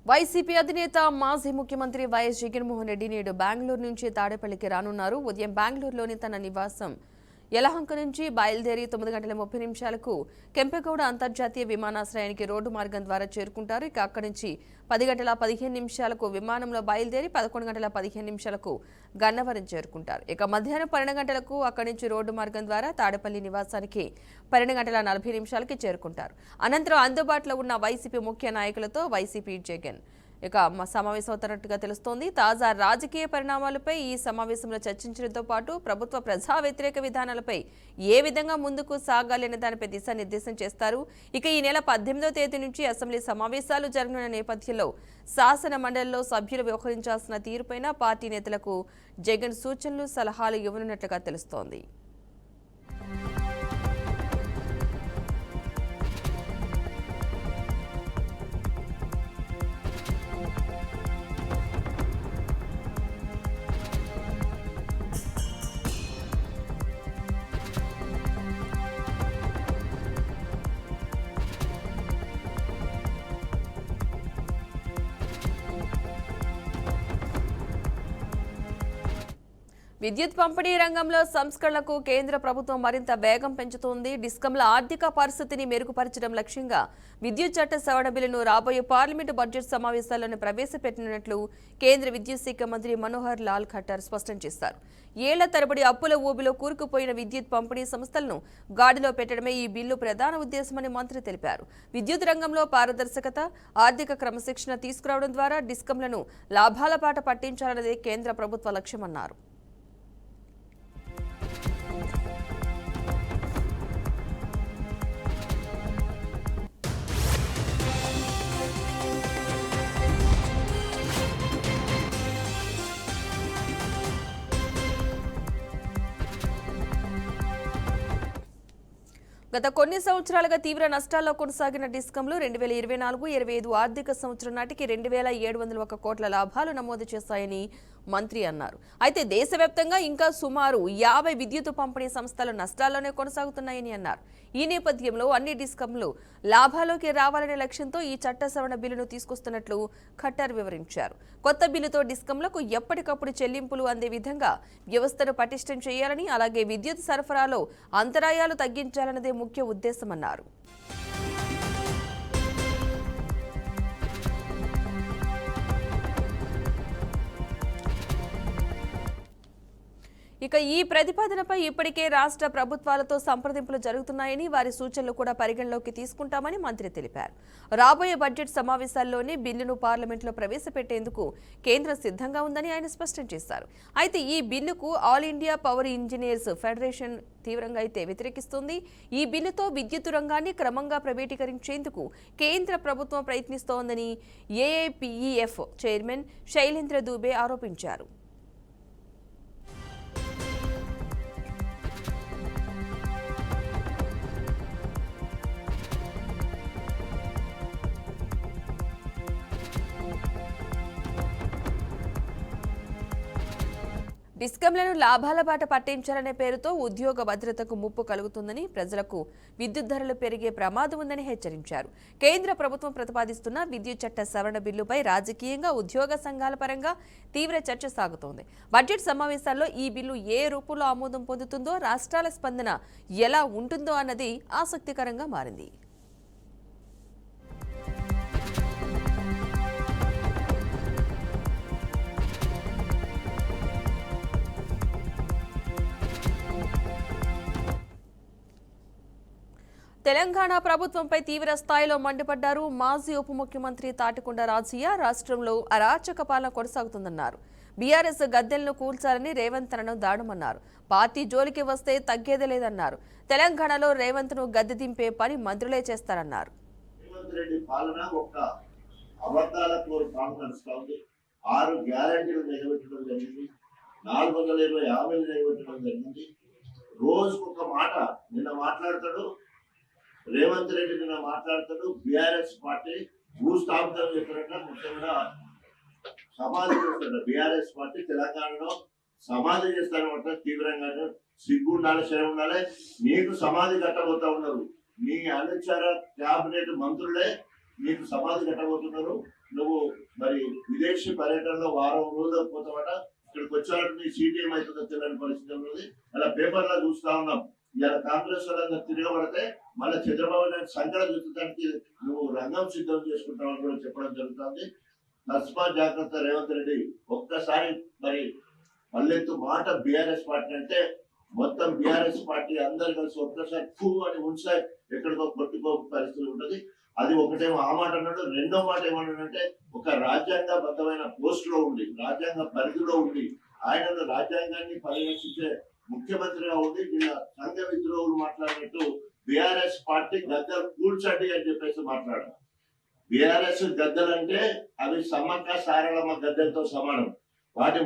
YCP అధినేత మాజీ ముఖ్యమంత్రి వైఎస్ జగన్మోహన్ రెడ్డి నేడు బెంగళూరు నుంచి తాడేపల్లికి రానున్నారు. ఉదయం బెంగళూరులోని తన నివాసం యలహంక నుంచి బయలుదేరి 9:30 కెంపెగౌడ అంతర్జాతీయ విమానాశ్రయానికి రోడ్డు మార్గం ద్వారా చేరుకుంటారు. ఇక అక్కడి నుంచి 10:15 విమానంలో బయలుదేరి 11:15 గన్నవరం చేరుకుంటారు. ఇక మధ్యాహ్నం 12 గంటలకు అక్కడి నుంచి రోడ్డు మార్గం ద్వారా తాడేపల్లి నివాసానికి 12:40 చేరుకుంటారు. అనంతరం అందుబాటులో ఉన్న వైసీపీ ముఖ్య నాయకులతో వైసీపీ జగన్ సమావేశమవుతున్నట్టుగా తెలుస్తోంది. తాజా రాజకీయ పరిణామాలపై ఈ సమావేశంలో చర్చించడంతో పాటు ప్రభుత్వ ప్రజా వ్యతిరేక విధానాలపై ఏ విధంగా ముందుకు సాగాలి అనే దానిపై దిశానిర్దేశం చేస్తారు. ఇక ఈ నెల 18వ తేదీ నుంచి అసెంబ్లీ సమావేశాలు జరగనున్న నేపథ్యంలో శాసన మండలిలో సభ్యులు వ్యవహరించాల్సిన తీరుపైన పార్టీ నేతలకు జగన్ సూచనలు సలహాలు ఇవ్వనున్నట్లుగా తెలుస్తోంది. విద్యుత్ పంపిణీ రంగంలో సంస్కరణలకు కేంద్ర ప్రభుత్వం మరింత వేగం పెంచుతోంది. డిస్కంల ఆర్థిక పరిస్థితిని మెరుగుపరచడం లక్ష్యంగా విద్యుత్ చట్ట సవరణ బిల్లును రాబోయే పార్లమెంటు బడ్జెట్ సమావేశాల్లోనే ప్రవేశపెట్టనున్నట్లు కేంద్ర విద్యుత్ శాఖ మంత్రి మనోహర్ లాల్ ఖట్టర్ స్పష్టం చేశారు. ఏళ్ల తరబడి అప్పుల ఊబిలో కూరుకుపోయిన విద్యుత్ పంపిణీ సంస్థలను గాడిలో పెట్టడమే ఈ బిల్లు ప్రధాన ఉద్దేశమని మంత్రి తెలిపారు. విద్యుత్ రంగంలో పారదర్శకత, ఆర్థిక క్రమశిక్షణ తీసుకురావడం ద్వారా డిస్కంలను లాభాల బాట పట్టించాలన్నదే కేంద్ర ప్రభుత్వ లక్ష్యమన్నారు. గత కొన్ని సంవత్సరాలుగా తీవ్ర నష్టాల్లో కొనసాగిన డిస్కంలు 2024-25 ఆర్థిక సంవత్సరం నాటికి 2,701 కోట్ల లాభాలు నమోదు చేశాయని మంత్రి అన్నారు. అయితే దేశవ్యాప్తంగా ఇంకా సుమారు 50 విద్యుత్ పంపిణీ సంస్థలు నష్టాల్లోనే కొనసాగుతున్నాయని అన్నారు. ఈ నేపథ్యంలో అన్ని డిస్కంలు లాభాల్లోకి రావాలనే లక్ష్యంతో ఈ చట్ట సవరణ బిల్లును తీసుకొస్తున్నట్లు ఖట్టర్ వివరించారు. కొత్త బిల్లుతో డిస్కంలకు ఎప్పటికప్పుడు చెల్లింపులు అందే విధంగా వ్యవస్థను పటిష్టం చేయాలని, అలాగే విద్యుత్ సరఫరాలో అంతరాయాలు తగ్గించాలన్నదే ముఖ్య ఉద్దేశమన్నారు. ఇక ఈ ప్రతిపాదనపై ఇప్పటికే రాష్ట్ర ప్రభుత్వాలతో సంప్రదింపులు జరుగుతున్నాయని, వారి సూచనలు కూడా పరిగణలోకి తీసుకుంటామని మంత్రి తెలిపారు. రాబోయే బడ్జెట్ సమావేశాల్లోనే బిల్లును పార్లమెంట్లో ప్రవేశపెట్టేందుకు కేంద్రం సిద్ధంగా ఉందని ఆయన స్పష్టం చేశారు. అయితే ఈ బిల్లుకు all India power engineers federation తీవ్రంగా అయితే వ్యతిరేకిస్తోంది. ఈ బిల్లుతో విద్యుత్ రంగాన్ని క్రమంగా ప్రైవేటీకరించేందుకు కేంద్ర ప్రభుత్వం ప్రయత్నిస్తోందని ఏఐపిఈఎఫ్ చైర్మన్ శైలేంద్ర దూబే ఆరోపించారు. డిస్కంలను లాభాల బాట పట్టించాలనే పేరుతో ఉద్యోగ భద్రతకు ముప్పు కలుగుతుందని, ప్రజలకు విద్యుత్ ధరలు పెరిగే ప్రమాదం ఉందని హెచ్చరించారు. కేంద్ర ప్రభుత్వం ప్రతిపాదిస్తున్న విద్యుత్ చట్ట సవరణ బిల్లుపై రాజకీయంగా, ఉద్యోగ సంఘాల పరంగా తీవ్ర చర్చ సాగుతోంది. బడ్జెట్ సమావేశాల్లో ఈ బిల్లు ఏ రూపంలో ఆమోదం పొందుతుందో, రాష్ట్రాల స్పందన ఎలా ఉంటుందో అన్నది ఆసక్తికరంగా మారింది. తెలంగాణ ప్రభుత్వంపై తీవ్ర స్థాయిలో మండిపడ్డారు మాజీ ఉప ముఖ్యమంత్రి తాటికొండ రాజయ్య. రాష్ట్రంలో అరాచక పాలన కొనసాగుతుందన్నారు. బీఆర్ఎస్ గద్దెలను కూల్చాలని రేవంత్ తనను దాడుమన్నారు. పార్టీ జోలికి వస్తే తగ్గేదే లేదన్నారు. తెలంగాణలో రేవంత్ ను గద్దె దింపే పని మంత్రులే చేస్తారన్నారు. రేవంత్ రెడ్డి నిన్న మాట్లాడతాడు. బీఆర్ఎస్ పార్టీ భూస్థాపితం చేస్తున్నట్టు మొత్తం కూడా సమాధి చేస్తాడు. బీఆర్ఎస్ పార్టీ తెలంగాణలో సమాధి చేస్తానమాట. తీవ్రంగా సిగ్గు ఉండాలి, శరం ఉండాలి. నీకు సమాధి కట్టబోతా ఉన్నారు. నీ అనుచర క్యాబినెట్ మంత్రులే నీకు సమాధి కట్టబోతున్నారు. నువ్వు మరి విదేశీ పర్యటనలో వారం రోజులు పోతావట. ఇక్కడికి వచ్చారంటే నీ సీట్ ఏమవుతుందో తెలియని పరిస్థితి ఉన్నది. అలా పేపర్లో చూస్తా ఉన్నాం. ఇలా కాంగ్రెస్ వాళ్ళందరూ తిరగబడితే మళ్ళీ చంద్రబాబు నాయుడు సంకట చూడటానికి నువ్వు రంగం సిద్ధం చేసుకుంటావని కూడా చెప్పడం జరుగుతుంది. తస్మాత్ జాగ్రత్త రేవంత్ రెడ్డి. ఒక్కసారి మరి మళ్ళెత్తు మాట బీఆర్ఎస్ పార్టీ అంటే మొత్తం బీఆర్ఎస్ పార్టీ అందరు కలిసి ఒక్కసారి ఫూ అని ఉంటే ఎక్కడికో కొట్టుకో పరిస్థితి ఉంటుంది. అది ఒకటేమో ఆ మాట అన్నాడు. రెండో మాట ఏమన్నాడంటే ఒక రాజ్యాంగబద్ధమైన పోస్ట్ లో ఉండి, రాజ్యాంగ పరిధిలో ఉండి, ఆయన రాజ్యాంగాన్ని పరిరక్షించే ముఖ్యమంత్రిగా ఉండి వీళ్ళ సంఘ విద్రోహులు మాట్లాడినట్టు బీఆర్ఎస్ పార్టీ గద్దలు కూల్చండి అని చెప్పేసి మాట్లాడారు. బీఆర్ఎస్ గద్దలు అంటే అవి సమ్మక్క సారలమ్మ గద్దెలతో సమానం. వాటి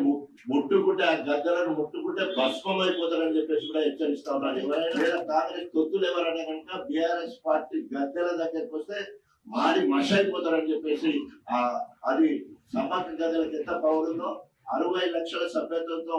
ముట్టుకుంటే ఆ గద్దలను ముట్టుకుంటే భస్మం అయిపోతారని చెప్పేసి కూడా హెచ్చరిస్తా ఉన్నారు. ఎవరైనా కాంగ్రెస్ తొత్తులు ఎవరైనా కనుక బీఆర్ఎస్ పార్టీ గద్దెల దగ్గరికి వస్తే మాడి మష అయిపోతారని చెప్పేసి అది సమ్మక్క గద్దెలకు ఎంత పవర్ ఉందో 60 లక్షల సభ్యత్వంతో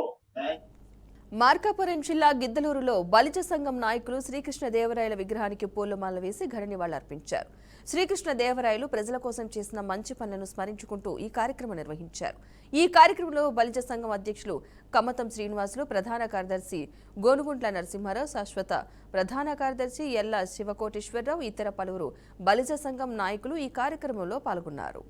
మార్కాపురం జిల్లా గిద్దలూరులో బలిజ సంఘం నాయకులు శ్రీకృష్ణదేవరాయల విగ్రహానికి పూలమాల వేసి ఘన నివాళులర్పించారు. శ్రీకృష్ణదేవరాయలు ప్రజల కోసం చేసిన మంచి పనులను స్మరించుకుంటూ ఈ కార్యక్రమం నిర్వహించారు. ఈ కార్యక్రమంలో బలిజ సంఘం అధ్యక్షులు కమ్మతం శ్రీనివాసులు, ప్రధాన కార్యదర్శి గోనుగుంట్ల నరసింహారావు, శాశ్వత ప్రధాన కార్యదర్శి ఎల్ల శివకోటేశ్వరరావు, ఇతర పలువురు బలిజ సంఘం నాయకులు ఈ కార్యక్రమంలో పాల్గొన్నారు.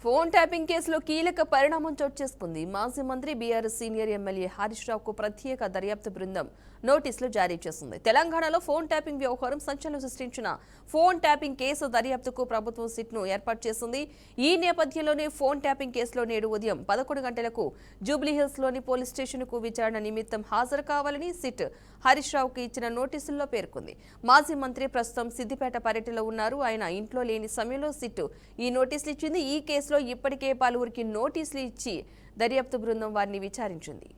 ఫోన్ ట్యాపింగ్ కేసులో కీలక పరిణామం చోటు చేసుకుంది. మాజీ మంత్రి బీఆర్ఎస్ సీనియర్ ఎమ్మెల్యే హరీష్ రావుకు ప్రత్యేక దర్యాప్తు బృందం నోటీసులు జారీ చేసింది. తెలంగాణలో ఫోన్ ట్యాపింగ్ వ్యవహారం సంచలనం సృష్టించిన ఫోన్ ట్యాపింగ్ కేసు దర్యాప్తుకు ప్రభుత్వం సిట్ను ఏర్పాటు చేసింది. ఈ నేపథ్యంలోనే ఫోన్ ట్యాపింగ్ కేసులో నేడు ఉదయం 11 గంటలకు జూబ్లీహిల్స్లోని పోలీస్ స్టేషన్కు విచారణ నిమిత్తం హాజరు కావాలని సిట్ హరీష్ రావుకు ఇచ్చిన నోటీసుల్లో పేర్కొంది. మాజీ మంత్రి ప్రస్తుతం సిద్దిపేట పర్యటనలో ఉన్నారు. ఆయన ఇంట్లో లేని సమయంలో సిట్ ఈ నోటీసులు ఇచ్చింది. ఈ కేసులో ఇప్పటికే పలువురికి నోటీసులు ఇచ్చి దర్యాప్తు బృందం వారిని విచారించింది.